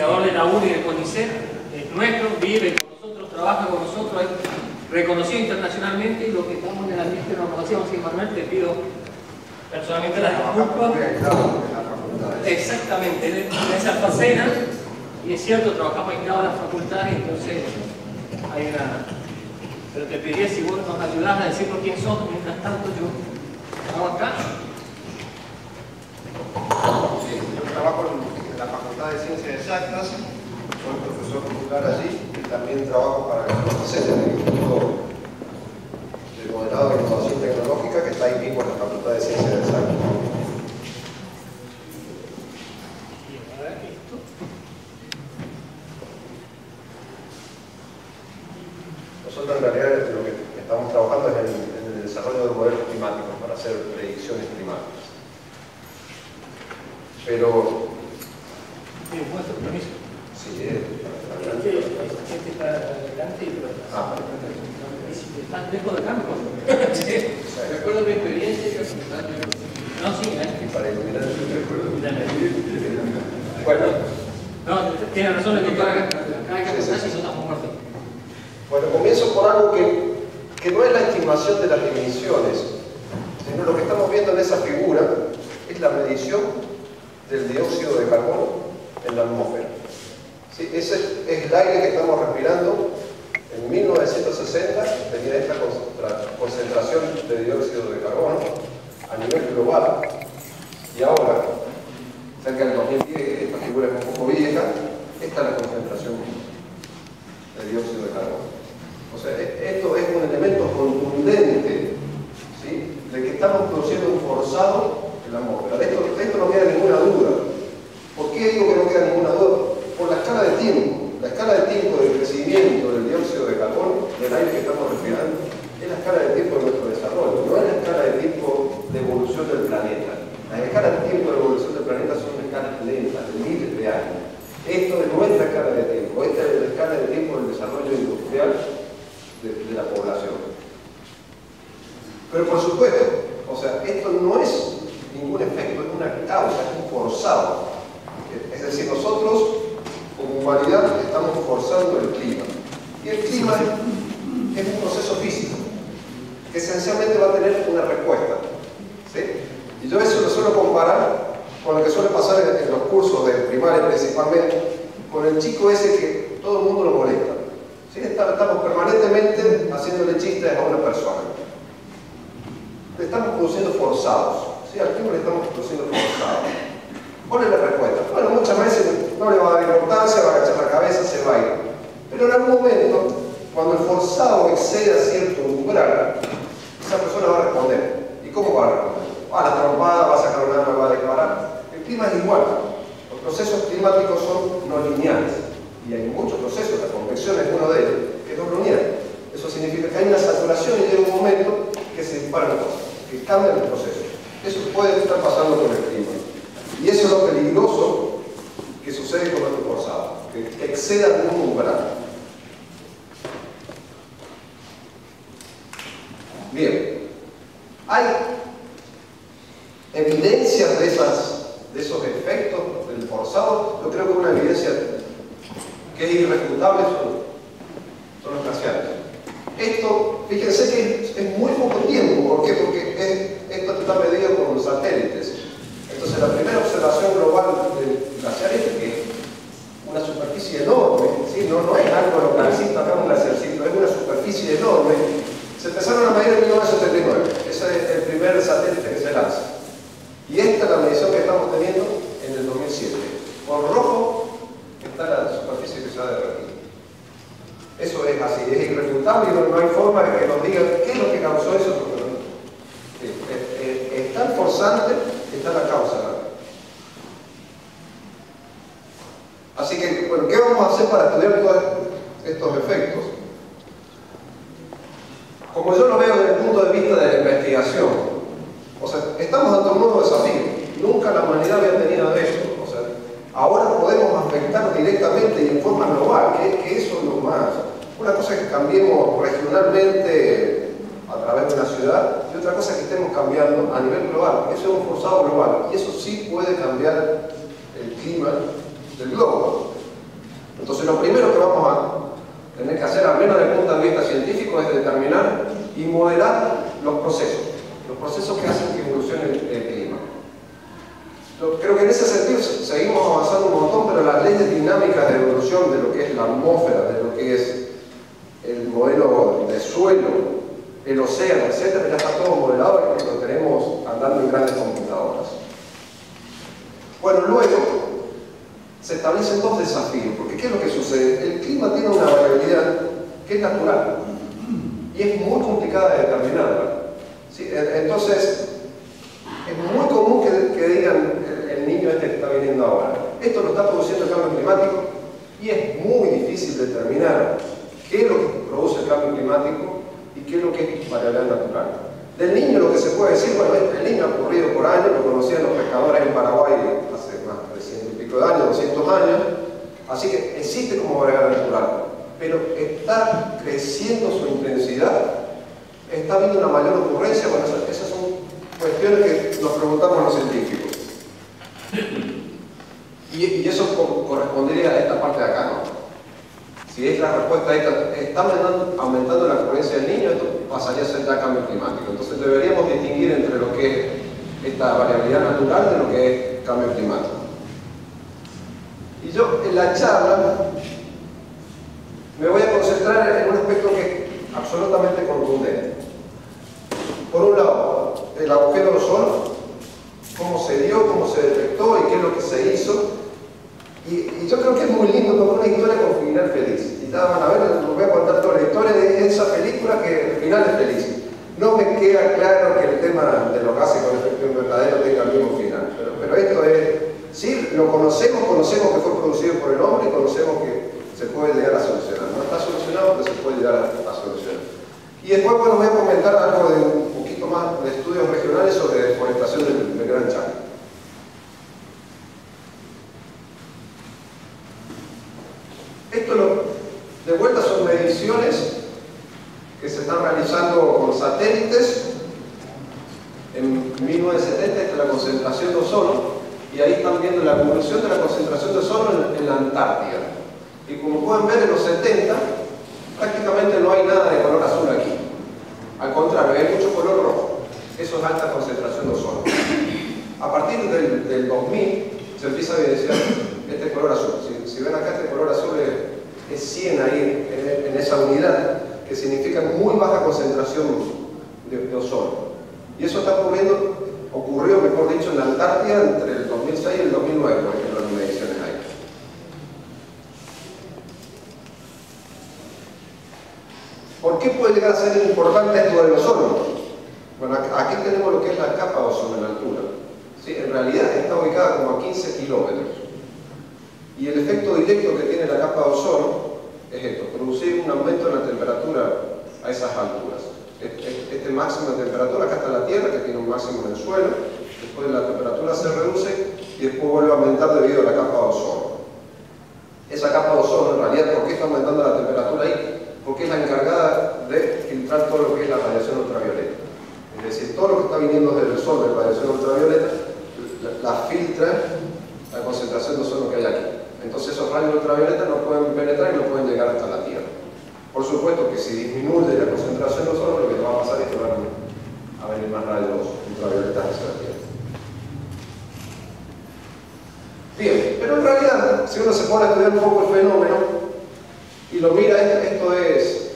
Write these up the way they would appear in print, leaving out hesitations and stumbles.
investigador de la UNI y del CONICET, es nuestro, vive con nosotros, trabaja con nosotros, es reconocido internacionalmente, y lo que estamos en el ambiente no conocíamos. Así que, Manuel, te pido personalmente las disculpas. Exactamente, en esa almacena, y es cierto, trabajamos aislados en las facultades, entonces hay una... Pero te pediría si vos nos ayudás a decirnos quién sos, mientras tanto yo hago acá. Sí, yo trabajo en la Facultad de Ciencias Exactas, soy profesor titular allí y también trabajo para el CONICET, el Instituto de Modelado de Innovación Tecnológica, que está ahí mismo en la Facultad de Ciencias Exactas. Nosotros en realidad lo que estamos trabajando es en el desarrollo de modelos climáticos para hacer predicciones climáticas. Pero... Sí, muestro, permiso. Sí, Este está adelante y por atrás. Está lejos de campo. Recuerdo mi experiencia y no, sí, para iluminar el recuerdo. Bueno, no, tiene razón el doctor acá. Cada vez que estamos muertos. Bueno, comienzo por algo que no es la estimación de las emisiones, sino lo que estamos viendo en esa figura es la medición del dióxido de carbono en la atmósfera. ¿Sí? Ese es el aire que estamos respirando. En 1960 tenía esta concentración de dióxido de carbono a nivel global, y ahora, cerca del 2010, esta figura es un poco vieja, esta es la concentración de dióxido de carbono. O sea, esto es un elemento contundente, ¿sí?, de que estamos produciendo un forzado en la atmósfera. De esto no queda ninguna duda. ¿Por qué digo que no queda ninguna duda? Por la escala de tiempo. La escala de tiempo del crecimiento del dióxido de carbono, del aire que estamos respirando, es la escala de tiempo de nuestro desarrollo, no es la escala de tiempo de evolución del planeta. Las escalas de tiempo de evolución del planeta son escalas lentas, de miles de años. Esto es nuestra escala de tiempo, esta es la escala de tiempo del desarrollo industrial de la población. Pero por supuesto, o sea, esto no es ningún efecto, es una causa, es un forzado. Es decir, nosotros como humanidad estamos forzando el clima. Y el clima es un proceso físico que esencialmente va a tener una respuesta, ¿sí? Y yo eso lo suelo comparar con lo que suele pasar en los cursos de primaria principalmente, con el chico ese que todo el mundo lo molesta. ¿Sí? Estamos permanentemente haciéndole chistes a una persona. Le estamos produciendo forzados. ¿Sí? Al clima le estamos produciendo forzados. ¿Cuál es la respuesta? Bueno, muchas veces no le va a dar importancia, va a agachar la cabeza, se va a ir. Pero en algún momento, cuando el forzado exceda cierto umbral, esa persona va a responder. ¿Y cómo va a responder? Va a la trompada, va a sacar un arma, va a disparar. El clima es igual. Los procesos climáticos son no lineales. Y hay muchos procesos, la convección es uno de ellos, que no es lineal. Eso significa que hay una saturación y llega un momento que se disparan cosas, que cambian el proceso. Eso puede estar pasando con el clima. Y eso es lo peligroso que sucede con nuestro forzado, que exceda un umbral. Bien, hay evidencias de esos efectos del forzado. Yo creo que una evidencia que es irrefutable son los glaciares. Esto, fíjense que es muy poco tiempo. ¿Por qué? Porque esto está medido con satélites. Entonces la primera observación global del glaciar es que una superficie enorme, ¿sí? no es algo localcito, acá un glaciarcito, es una superficie enorme. Se empezaron a medir en 1979, ese es el primer satélite que se lanza. Y esta es la medición que estamos teniendo en el 2007. Por rojo está la superficie que se ha derretido. Eso es así, es irrefutable y no hay forma de que nos digan qué es lo que causó eso. Es tan forzante, está la causa. Así que, bueno, ¿qué vamos a hacer para estudiar todos estos efectos? Como yo lo veo desde el punto de vista de la investigación, o sea, estamos ante un nuevo desafío. Nunca la humanidad había tenido esto. O sea, ahora podemos afectar directamente y en forma global, que eso es lo más. Una cosa es que cambiemos regionalmente a través de una ciudad, y otra cosa es que estemos cambiando a nivel global. Eso es un forzado global, y eso sí puede cambiar el clima del globo. Entonces lo primero que vamos a tener que hacer, al menos desde el punto de vista científico, es determinar y modelar los procesos que hacen que evolucione el clima. Creo que en ese sentido seguimos avanzando un montón, pero las leyes dinámicas de evolución de lo que es la atmósfera, de lo que es el modelo de suelo, el océano, etc., ya está todo modelado y lo tenemos andando en grandes computadoras. Bueno, luego se establecen dos desafíos, porque ¿qué es lo que sucede? El clima tiene una variabilidad que es natural y es muy complicada de determinarla. ¿Sí? Entonces, es muy común que digan el niño este que está viniendo ahora. Esto lo está produciendo el cambio climático y es muy difícil determinar qué es lo que produce el cambio climático y qué es lo que es variabilidad natural. Del niño lo que se puede decir, bueno, el niño ha ocurrido por años, lo conocían los pescadores en Paraguay hace más de 300 y pico de años, 200 años, así que existe como variabilidad natural, pero está creciendo su intensidad, está habiendo una mayor ocurrencia. Bueno, esas son cuestiones que nos preguntamos los científicos. Y eso correspondería a esta parte de acá, ¿no? Si es la respuesta esta, está aumentando la ocurrencia del niño, esto pasaría a ser ya cambio climático. Entonces deberíamos distinguir entre lo que es esta variabilidad natural de lo que es cambio climático. Y yo en la charla me voy a concentrar en un aspecto que es absolutamente contundente. Por un lado, el agujero de ozono, cómo se dio, cómo se detectó y qué es lo que se hizo. Y yo creo que es muy lindo como una historia con final feliz. Y ya van a ver, les voy a contar toda la historia de esa película que el final es feliz. No me queda claro que el tema de lo que hace con efecto invernadero tenga el mismo final. Pero esto es, sí, lo conocemos que fue producido por el hombre y conocemos que se puede llegar a solucionar. No está solucionado, pero se puede llegar a solucionar. Y después, bueno, voy a comentar algo de un poquito más de estudios regionales sobre deforestación del Gran Chaco. Esto de vuelta son mediciones que se están realizando con satélites. En 1970 esta es la concentración de ozono y ahí están viendo la evolución de la concentración de ozono en la Antártida. Y como pueden ver, en los 70 prácticamente no hay nada de color azul aquí. Al contrario, hay mucho color rojo. Eso es alta concentración de ozono. A partir del 2000 se empieza a evidenciar este color azul. Si ven acá, este color azul es 100 ahí, en esa unidad, que significa muy baja concentración de ozono. Y eso ocurrió, mejor dicho, en la Antártida entre el 2006 y el 2009, por ejemplo, las mediciones ahí. ¿Por qué puede llegar a ser importante esto del ozono? Bueno, aquí tenemos lo que es la capa de ozono en altura. ¿Sí? En realidad está ubicada como a 15 kilómetros. Y el efecto directo que tiene la capa de ozono es esto, producir un aumento en la temperatura a esas alturas. Este máximo de temperatura, acá está la Tierra, que tiene un máximo en el suelo, después la temperatura se reduce y después vuelve a aumentar debido a la capa de ozono. Esa capa de ozono, en realidad, ¿por qué está aumentando la temperatura ahí? Porque es la encargada de filtrar todo lo que es la radiación ultravioleta. Es decir, todo lo que está viniendo desde el sol de radiación ultravioleta, la filtra la concentración de ozono que hay aquí. Entonces esos rayos ultravioletas no pueden penetrar y no pueden llegar hasta la Tierra. Por supuesto que si disminuye la concentración de ozono, lo que va a pasar es que van a venir más rayos ultravioletas hacia la Tierra. Bien, pero en realidad, si uno se pone a estudiar un poco el fenómeno y lo mira, esto es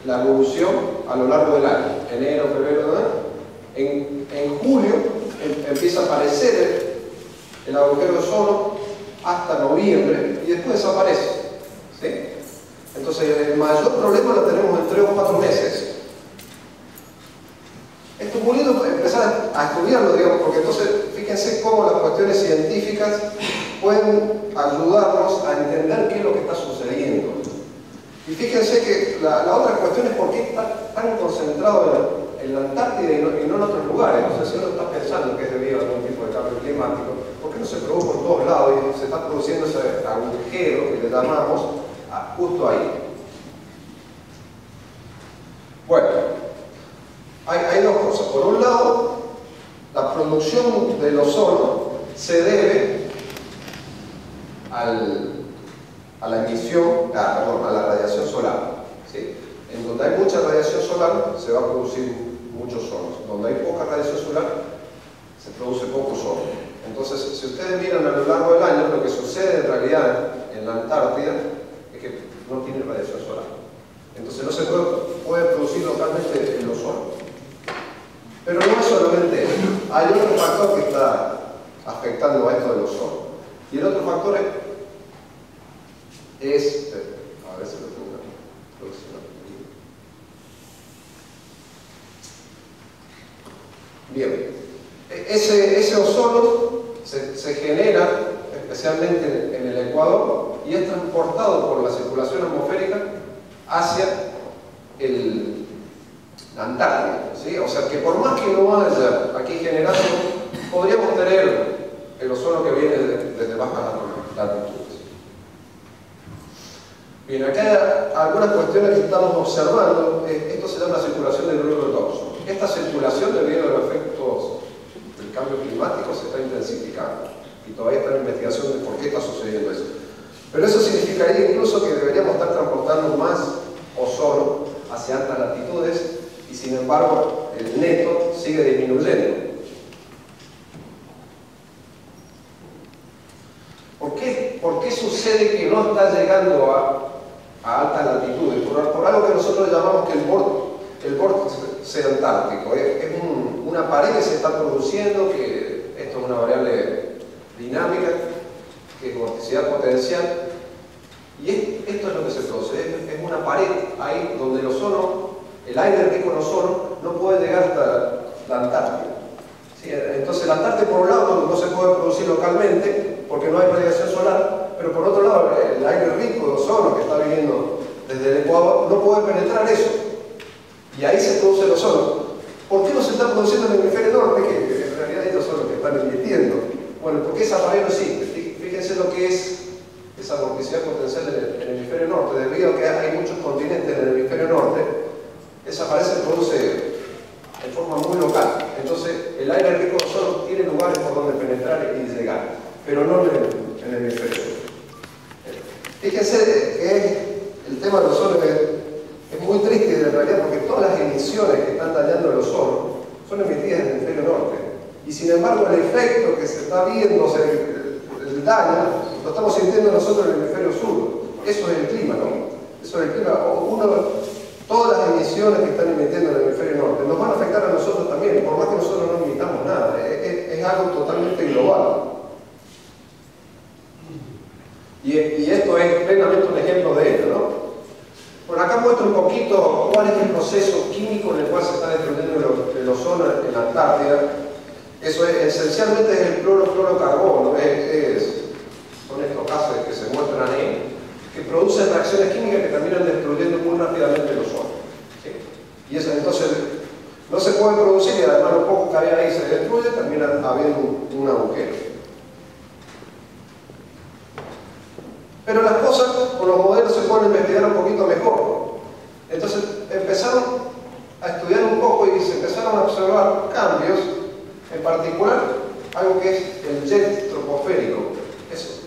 la evolución a lo largo del año, enero, febrero, ¿no? En julio empieza a aparecer el agujero de ozono hasta noviembre y después desaparece. ¿Sí? Entonces el mayor problema lo tenemos en 3 o 4 meses. Esto es muy lindo empezar a estudiarlo, digamos, porque entonces fíjense cómo las cuestiones científicas pueden ayudarnos a entender qué es lo que está sucediendo. Y fíjense que la otra cuestión es por qué está tan concentrado en la Antártida y no en otros lugares. O sea, si uno está pensando que es debido a algún tipo de cambio climático, ¿por qué no se produjo en todos lados y se está produciendo ese agujero que le llamamos justo ahí? Bueno, hay dos cosas. Por un lado, la producción del ozono se debe a la emisión, a la radiación solar, ¿sí? En donde hay mucha radiación solar se va a producir mucho ozono. Donde hay poca radiación solar se produce poco ozono. Entonces, si ustedes miran a lo largo del año, lo que sucede en realidad en la Antártida es que no tiene radiación solar. Entonces no se puede producir localmente el ozono. Pero no es solamente eso. Hay otro factor que está afectando a esto del ozono. Y el otro factor es a ver si lo tengo aquí. Bien, ese ozono se genera especialmente en el Ecuador y es transportado por la circulación atmosférica hacia la Antártida, ¿sí? O sea que por más que no haya aquí generación, podríamos tener el ozono que viene desde bajas latitudes. Bien, acá hay algunas cuestiones que estamos observando. Esto se llama la circulación del globo. Esta circulación, debido a los efectos del cambio climático, se está intensificando y todavía está en investigación de por qué está sucediendo eso. Pero eso significaría incluso que deberíamos estar transportando más ozono hacia altas latitudes y sin embargo el neto sigue disminuyendo. ¿Por qué sucede que no está llegando a altas latitudes? Por algo que nosotros llamamos que el vórtice antártico. Es una pared que se está produciendo, que esto es una variable dinámica, que es vorticidad potencial. Y esto es lo que se produce, es una pared ahí donde el ozono, el aire rico en ozono, no puede llegar hasta la Antártida. ¿Sí? Entonces la Antártida por un lado no se puede producir localmente porque no hay radiación solar, pero por otro lado el aire rico de ozono que está viniendo desde el Ecuador no puede penetrar eso. Y ahí se produce el ozono. ¿Por qué no se está produciendo en el hemisferio norte? Que en realidad ellos son los que están emitiendo. Bueno, porque esa pared no existe. Fíjense lo que es esa vorticidad potencial en el hemisferio norte. Debido a que hay muchos continentes en el hemisferio norte, esa pared se produce en forma muy local. Entonces, el aire rico de ozono tiene lugares por donde penetrar y llegar, pero no en el hemisferio sur. Fíjense que el tema del ozono es muy triste en realidad, porque todas las emisiones que están dañando el ozono son emitidas en el hemisferio norte. Y sin embargo, el efecto que se está viendo, o sea, el daño, lo estamos sintiendo nosotros en el hemisferio sur. Eso es el clima, ¿no? Eso es el clima. Todas las emisiones que están emitiendo en el hemisferio norte nos van a afectar a nosotros también, por más que nosotros no emitamos nada. Es algo totalmente global. Y esto es plenamente un ejemplo de ello, ¿no? Bueno, acá muestro un poquito cuál es el proceso químico en el cual se está destruyendo el ozono en la Antártida. Eso esencialmente es el clorofluorocarbono, son estos gases que se muestran ahí, que producen reacciones químicas que terminan destruyendo muy rápidamente el ozono. ¿Sí? Y eso entonces no se puede producir y además lo poco que hay ahí se destruye, termina habiendo un agujero. Pero las cosas con los modelos se pueden investigar un poquito mejor. Entonces empezaron a estudiar un poco y se empezaron a observar cambios, en particular algo que es el jet troposférico,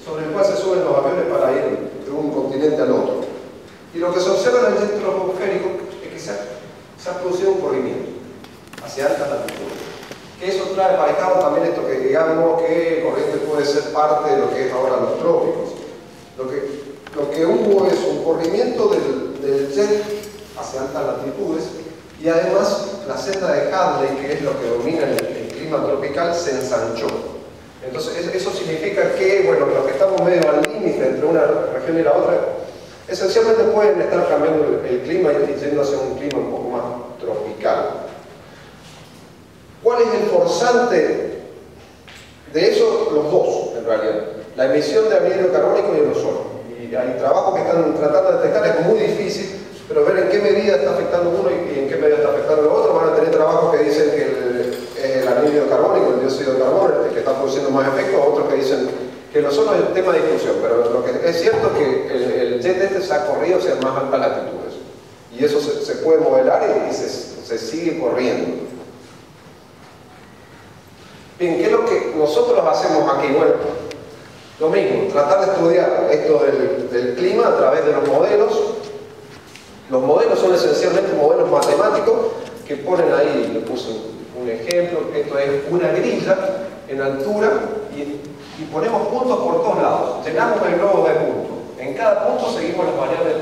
sobre el cual se suben los aviones para ir de un continente al otro. Y lo que se observa en el jet troposférico es que se ha producido un corrimiento hacia altas latitudes. Que eso trae aparejado también esto que digamos que corriente puede ser parte de lo que es ahora los trópicos. Lo que hubo es un corrimiento del jet hacia altas latitudes y además la senda de Hadley, que es lo que domina el clima tropical, se ensanchó. Entonces eso significa que, bueno, los que estamos medio al límite entre una región y la otra, esencialmente pueden estar cambiando el clima y yendo hacia un clima un poco más tropical. ¿Cuál es el forzante de eso? Los dos, en realidad. La emisión de anhídrido carbónico y el ozono. Y hay trabajos que están tratando de detectar, es muy difícil, pero ver en qué medida está afectando uno y en qué medida está afectando el otro. Van a tener trabajos que dicen que el anhídrido carbónico, el dióxido de carbono, el que está produciendo más efecto, otros que dicen que el ozono es un tema de discusión, pero lo que es cierto es que el jet este se ha corrido hacia más altas latitudes. Y eso se puede modelar y se sigue corriendo. Bien, ¿qué es lo que nosotros hacemos aquí? Bueno, Lo mismo, tratar de estudiar esto del clima a través de los modelos. Los modelos son esencialmente modelos matemáticos que ponen ahí, le puse un ejemplo, esto es una grilla en altura y ponemos puntos por todos lados. Llenamos el globo de puntos. En cada punto seguimos las variables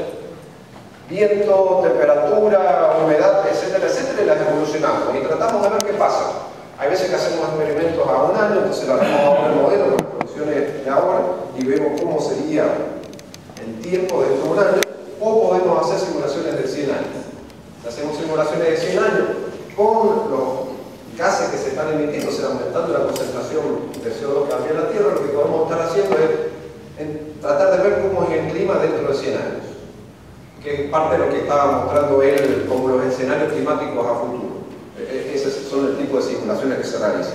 viento, temperatura, humedad, etcétera, etcétera, y las evolucionamos y tratamos de ver qué pasa. Hay veces que hacemos experimentos a un año, entonces le hacemos ahora el modelo con las condiciones de ahora y vemos cómo sería el tiempo dentro de un año, o podemos hacer simulaciones de 100 años. Si hacemos simulaciones de 100 años con los gases que se están emitiendo, o sea, aumentando la concentración de CO2 que había en la Tierra, lo que podemos estar haciendo es tratar de ver cómo es el clima dentro de 100 años, que es parte de lo que estaba mostrando él como los escenarios climáticos a futuro. Esos son el tipo de simulaciones que se realizan.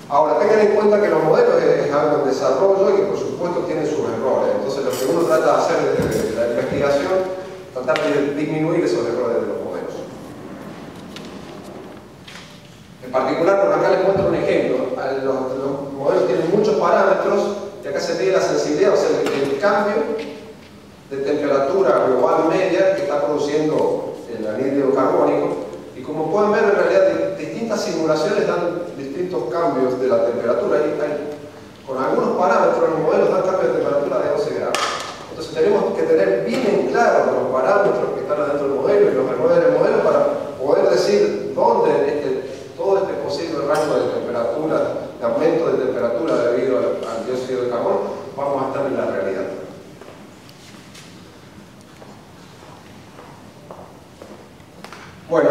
Ahora, tengan en cuenta que los modelos es algo en desarrollo y que por supuesto tienen sus errores. Entonces, lo que uno trata de hacer desde la investigación, tratar de disminuir esos errores de los modelos. En particular, por acá les muestro un ejemplo. Los modelos tienen muchos parámetros y acá se mide la sensibilidad, o sea, el cambio de temperatura global media que está produciendo el anhídrido carbónico. Y como pueden ver, en realidad distintas simulaciones dan distintos cambios de la temperatura. Con algunos parámetros los modelos dan cambios de temperatura de 12 grados. Entonces tenemos que tener bien en claro los parámetros que están adentro del modelo y los errores del modelo para poder decir dónde todo este posible rango de temperatura, de aumento de temperatura debido al dióxido de carbono, vamos a estar en la realidad. Bueno,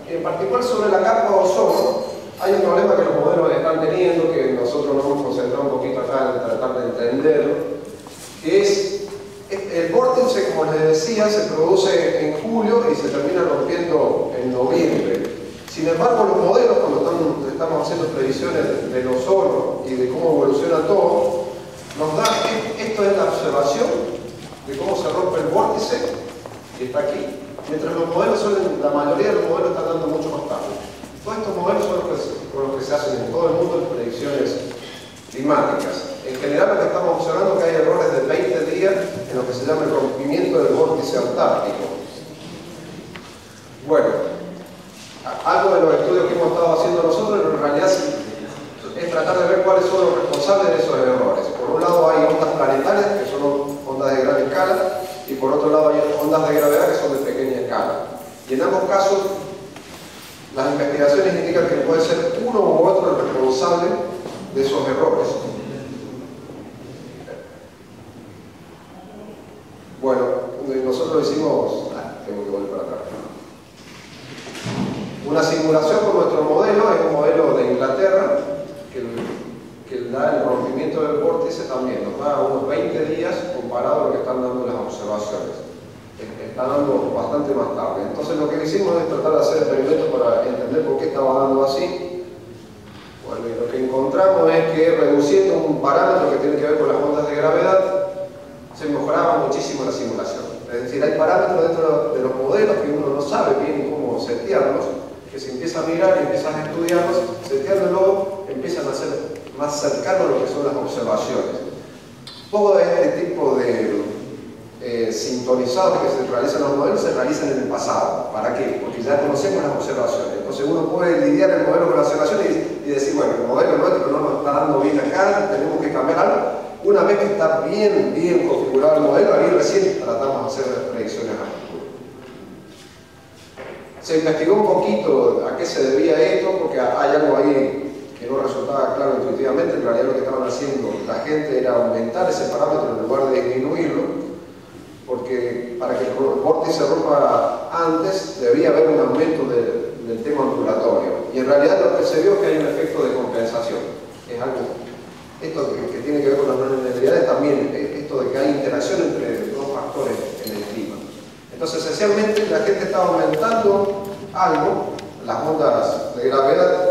en particular sobre la capa de ozono, hay un problema que los modelos están teniendo, que nosotros nos hemos concentrado un poquito acá en tratar de entenderlo, que es el vórtice, como les decía, se produce en julio y se termina rompiendo en noviembre. Sin embargo, los modelos, cuando estamos haciendo previsiones del ozono y de cómo evoluciona todo, nos da, esto es la observación de cómo se rompe el vórtice, y está aquí. Mientras los modelos la mayoría de los modelos están dando mucho más tarde. Todos estos modelos son los que se hacen en todo el mundo en predicciones climáticas. En general lo que estamos observando es que hay errores de 20 días en lo que se llama el rompimiento del vórtice antártico. Bueno, algo de los estudios que hemos estado haciendo nosotros en realidad es tratar de ver cuáles son los responsables de esos errores. Por un lado hay ondas planetarias, que son ondas de gran escala, y por otro lado hay ondas de gravedad que son de pequeña escala. Y en ambos casos, las investigaciones indican que puede ser uno u otro el responsable de esos errores. Bueno, nosotros hicimos... tengo que volver para atrás. Una simulación con nuestro modelo, es un modelo de Inglaterra, que da el rompimiento del vórtice también, nos da unos 20 días comparado a lo que están dando las observaciones. Está dando bastante más tarde. Entonces lo que hicimos es tratar de hacer experimentos para entender por qué estaba dando así. Bueno, y lo que encontramos es que reduciendo un parámetro que tiene que ver con las ondas de gravedad, se mejoraba muchísimo la simulación. Es decir, hay parámetros dentro de los modelos que uno no sabe bien cómo setearlos, que se empieza a mirar y empiezas a estudiarlos, seteándolo, empiezan a ser más cercanos a lo que son las observaciones. Todo este tipo de sintonizados que se realizan los modelos se realizan en el pasado. ¿Para qué? Porque ya conocemos las observaciones. Entonces uno puede lidiar el modelo con las observaciones y decir, bueno, el modelo nuestro no nos está dando bien acá, tenemos que cambiar algo. Una vez que está bien configurado el modelo, ahí recién tratamos de hacer predicciones a futuro. Se investigó un poquito a qué se debía esto, porque hay algo ahí que no resultaba claro intuitivamente. En realidad lo que estaban haciendo la gente era aumentar ese parámetro en lugar de disminuirlo, porque para que el vórtice se rompa antes debía haber un aumento del tema ondulatorio. Y en realidad lo que se vio es que hay un efecto de compensación. Es algo, esto que tiene que ver con las nonlinearidades también, esto de que hay interacción entre dos factores en el clima. Entonces esencialmente la gente estaba aumentando algo, las ondas de gravedad,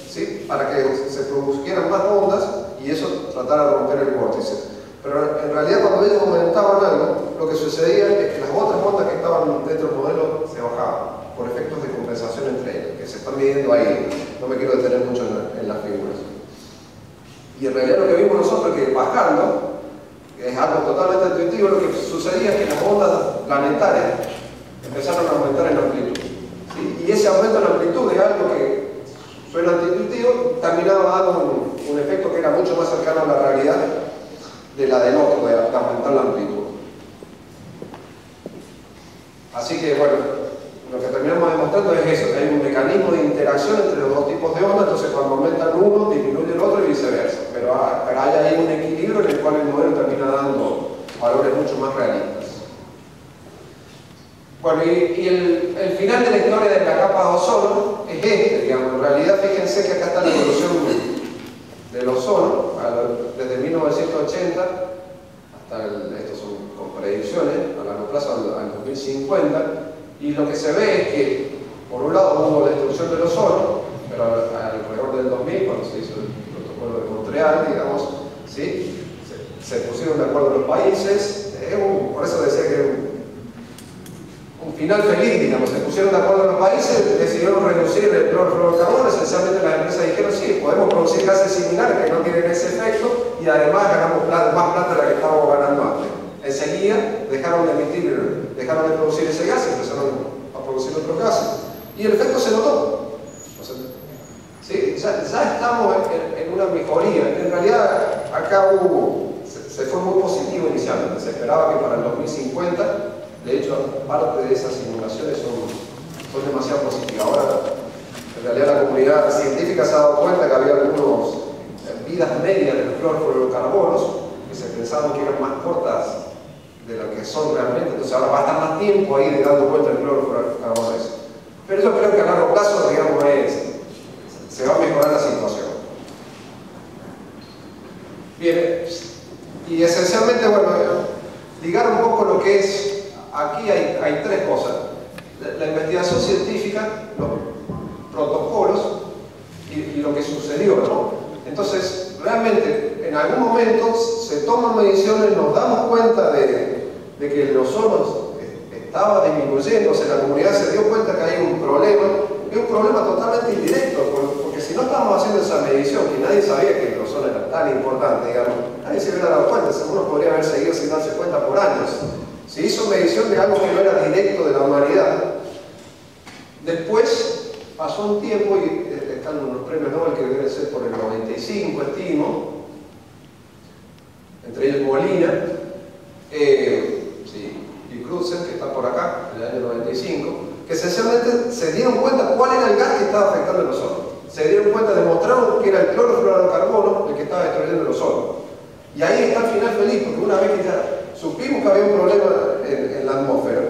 ¿sí? Para que se produjeran más ondas y eso tratara de romper el vórtice. Pero en realidad cuando ellos aumentaban algo, lo que sucedía es que las otras ondas que estaban dentro del modelo se bajaban por efectos de compensación entre ellas, que se están midiendo ahí. No me quiero detener mucho en las figuras. Y en realidad lo que vimos nosotros es que bajando, es algo totalmente intuitivo, lo que sucedía es que las ondas planetarias empezaron a aumentar en amplitud. ¿Sí? Y ese aumento en amplitud de algo que suena antiintuitivo terminaba dando un efecto que era mucho más cercano a la realidad de la del otro, de aumentar la amplitud. Así que bueno, lo que terminamos demostrando es eso, que hay un mecanismo de interacción entre los dos tipos de ondas, entonces cuando aumentan uno disminuye el otro y viceversa, pero hay ahí un equilibrio en el cual el modelo termina dando valores mucho más realistas. Bueno, y el final de la historia de la capa de ozono es este, digamos. En realidad, fíjense que acá está la evolución del ozono, desde 1980 hasta, estos son con predicciones, a largo plazo al 2050, y lo que se ve es que, por un lado, hubo destrucción del ozono, pero alrededor del 2000, cuando se hizo el protocolo de Montreal, digamos, ¿sí? se pusieron de acuerdo los países, por eso decía que un final feliz, digamos, se pusieron de acuerdo los países, decidieron reducir el clorofluorocarbono, esencialmente las empresas dijeron, sí, podemos producir gases similares que no tienen ese efecto y además ganamos más plata de la que estábamos ganando antes. Enseguida dejaron de producir ese gas y empezaron a producir otros gases. Y el efecto se notó. ¿Sí? Ya estamos en una mejoría. En realidad, acá se fue muy positivo inicialmente. Se esperaba que para el 2050, de hecho, parte de esas simulaciones son demasiado positivas. Ahora, en realidad, la comunidad científica se ha dado cuenta que había algunas vidas medias de los clorofluorocarbonos que se pensaban que eran más cortas de lo que son realmente. Entonces, ahora va a estar más tiempo ahí dando vuelta el clorofluorocarbono ese. Pero yo creo que a largo plazo, digamos, se va a mejorar la situación. Bien, y esencialmente, bueno, ligar un poco lo que es. Aquí hay tres cosas: la investigación científica, los protocolos y lo que sucedió, ¿no? Entonces, realmente, en algún momento se toman mediciones, nos damos cuenta de que el ozono estaba disminuyendo, o sea, la comunidad se dio cuenta que hay un problema, es un problema totalmente indirecto, porque si no estábamos haciendo esa medición, que nadie sabía que el ozono era tan importante, digamos, nadie se hubiera dado cuenta, seguro podría haber seguido sin darse cuenta por años. Se hizo medición de algo que no era directo de la humanidad. Después pasó un tiempo y están unos premios Nobel que deben ser por el 95, estimo, entre ellos Molina, y Crutzen, que está por acá, en el año 95, que esencialmente se dieron cuenta cuál era el gas que estaba afectando el ozono. Se dieron cuenta, demostraron que era el clorofluorocarbono el que estaba destruyendo el ozono. Y ahí está el final feliz, porque una vez que ya supimos que había un problema en la atmósfera,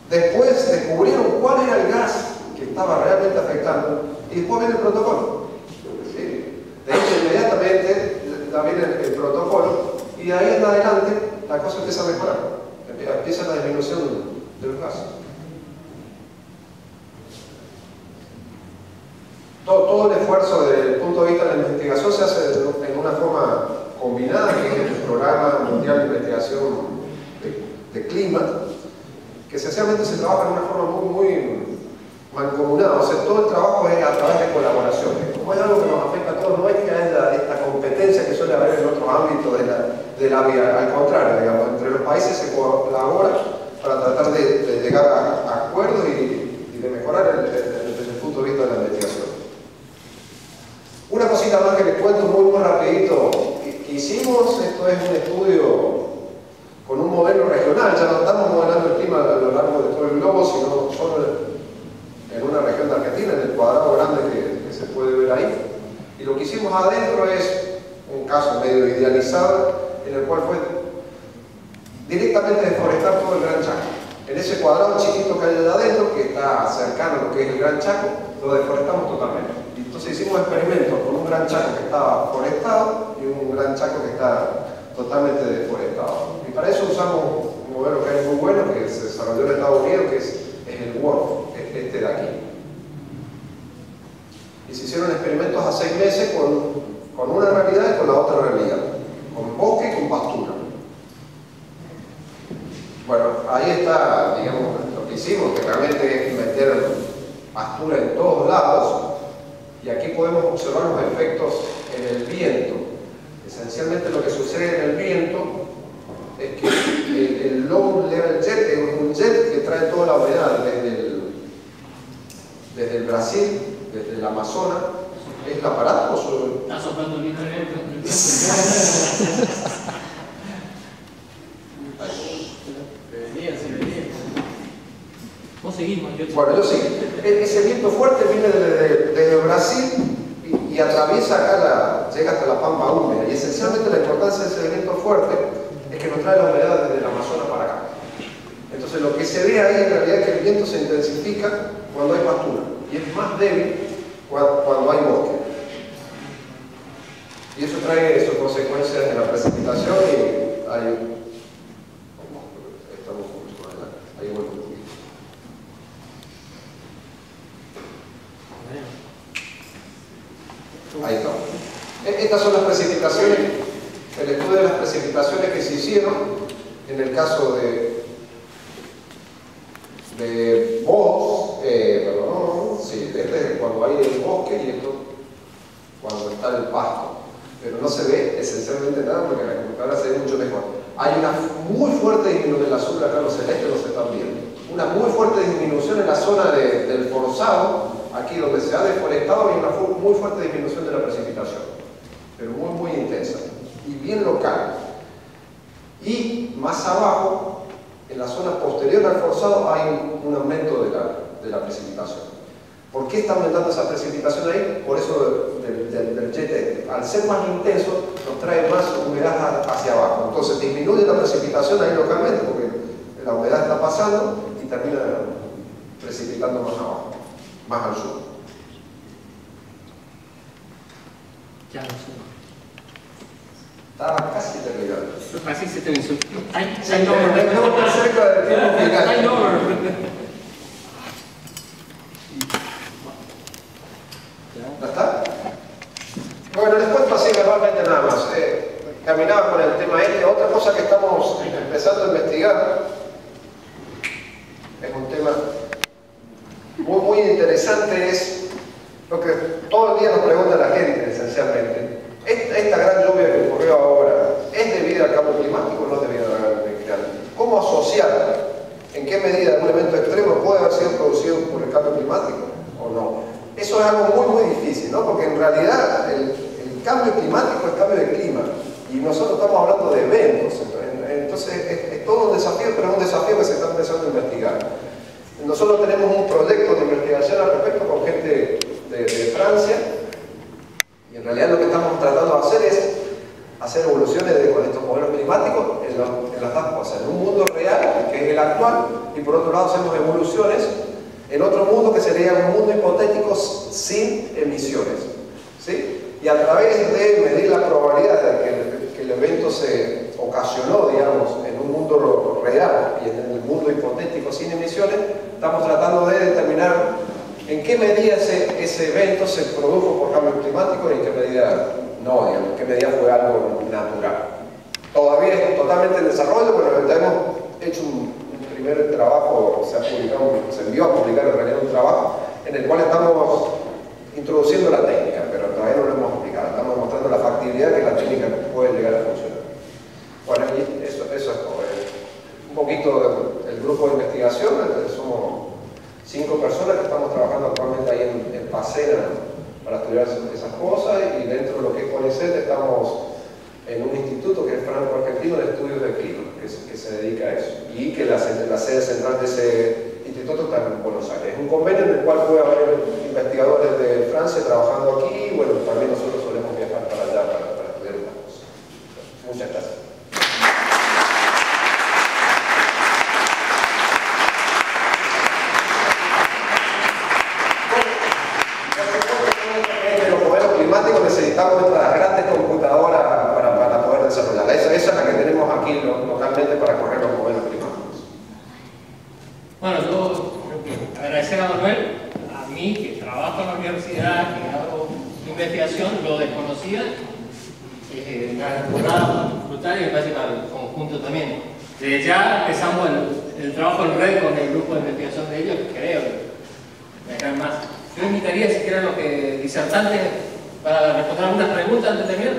después descubrieron cuál era el gas que estaba realmente afectando, y después viene el protocolo. ¿Sí? De hecho, inmediatamente también el protocolo, y de ahí en adelante la cosa empieza a mejorar, empieza la disminución de los gases. Todo el esfuerzo desde el punto de vista de la investigación se hace en una forma combinada, que es el Programa Mundial de Investigación de Clima, que esencialmente se trabaja de una forma muy mancomunada. O sea, todo el trabajo es a través de colaboraciones. Como es algo que nos afecta a todos, no es que haya esta competencia que suele haber en otros ámbitos de la vida. Al contrario, digamos, entre los países se colabora para tratar de llegar a acuerdos y de mejorar desde el punto de vista de la investigación. Una cosita más que les cuento muy rapidito que hicimos. Esto es un estudio con un modelo regional. Ya no estamos modelando el clima a lo largo de todo el globo, sino solo en una región de Argentina, en el cuadrado grande que se puede ver ahí. Y lo que hicimos adentro es un caso medio idealizado, en el cual fue directamente deforestar todo el Gran Chaco. En ese cuadrado chiquito que hay allá adentro, que está cercano a lo que es el Gran Chaco, lo deforestamos totalmente. Y entonces hicimos experimentos con un Gran Chaco que estaba forestado y un Gran Chaco que está totalmente deforestado. Y para eso usamos un modelo que es muy bueno, que se desarrolló en Estados Unidos, que es el WRF, este de aquí. Y se hicieron experimentos a 6 meses con una realidad y con la otra realidad, con bosque y con pastura. Bueno, ahí está, digamos, lo que hicimos, que realmente es meter pastura en todos lados, y aquí podemos observar los efectos en el viento. Esencialmente lo que sucede en el viento Amazonas. ¿Es el aparato o solo? Está soplando el viento. Vos seguimos. Bueno, yo sí. Ese viento fuerte viene desde Brasil y atraviesa acá, llega hasta la pampa húmeda. Y esencialmente la importancia de ese viento fuerte es que nos trae la humedad desde el Amazonas para acá. Entonces lo que se ve ahí en realidad es que el viento se intensifica cuando hay pastura y es más débil cuando hay bosque. Y eso trae sus consecuencias en la precipitación y hay... Estamos un poquito más adelante. Ahí vuelvo un poquito. Ahí está. Estas son las precipitaciones, el estudio de las precipitaciones que se hicieron en el caso de Bosch, este es cuando hay el bosque y esto cuando está el pasto. Pero no se ve esencialmente nada porque la computadora se ve mucho mejor. Hay una muy fuerte disminución en la azul, acá los celestes los están viendo. Una muy fuerte disminución en la zona del forzado, aquí donde se ha deforestado, hay una muy fuerte disminución de la precipitación. Pero muy intensa y bien local. Y más abajo, en la zona posterior al forzado, hay un aumento de la precipitación. ¿Por qué está aumentando esa precipitación ahí? Por eso del jet. Al ser más intenso, nos trae más humedad hacia abajo. Entonces disminuye la precipitación ahí localmente, porque la humedad está pasando y termina precipitando más abajo, más al sur. Ya no sé. Estaba casi terminando. Así se te venció. Ay, Estamos más cerca del tiempo final. ¿Ya está? Bueno, les cuento así verbalmente nada más. Caminaba con el tema este. Otra cosa que estamos empezando a investigar es un tema muy interesante, es lo que todo el día nos pregunta la gente esencialmente. Esta gran lluvia que ocurrió ahora, ¿es debido al cambio climático o no es debido al cambio climático? ¿Cómo asociar? ¿En qué medida algún evento extremo puede haber sido producido por el cambio climático o no? Eso es algo muy difícil, ¿no? Porque en realidad el cambio climático es cambio de clima y nosotros estamos hablando de eventos. Entonces es todo un desafío, pero es un desafío que se está empezando a investigar. Nosotros tenemos un proyecto de investigación al respecto con gente de Francia. Y en realidad lo que estamos tratando de hacer es hacer evoluciones con estos modelos climáticos en las dos cosas. En un mundo real, que es el actual, y por otro lado hacemos evoluciones en otro mundo que sería un mundo hipotético sin emisiones. ¿Sí? Y a través de medir la probabilidad de que el evento se ocasionó, digamos, en un mundo real y en el mundo hipotético sin emisiones, estamos tratando de determinar en qué medida ese evento se produjo por cambio climático y en qué medida no, digamos, en qué medida fue algo natural. Todavía es totalmente en desarrollo, pero ya hemos hecho un primer trabajo, se envió a publicar en realidad un trabajo en el cual estamos introduciendo la técnica, pero todavía no lo hemos aplicado. Estamos demostrando la factibilidad que la técnica puede llegar a funcionar. Bueno, y eso es todo. Un poquito del grupo de investigación, somos 5 personas que estamos trabajando actualmente ahí en Pacena para estudiar esas cosas, y dentro de lo que es CONICET estamos en un instituto que es franco-argentino de estudios del clima, que se dedica a eso, y que la sede central de ese instituto está en Buenos Aires. Es un convenio en el cual puede haber investigadores de Francia trabajando aquí, y bueno, también nosotros solemos viajar para allá para estudiar estas cosas. Muchas gracias. Necesitamos nuestras grandes computadoras para poder desarrollarla. Esa es la que tenemos aquí localmente para correr los modelos climáticos. Bueno, yo agradecer a Manuel, a mí que trabajo en la universidad, que hago investigación, lo desconocía, una brutal y me parece para el conjunto también. Desde ya empezamos el trabajo en red con el grupo de investigación de ellos, que creo que me caen más. Yo invitaría si quieren los disertantes para responder algunas preguntas antes de terminar.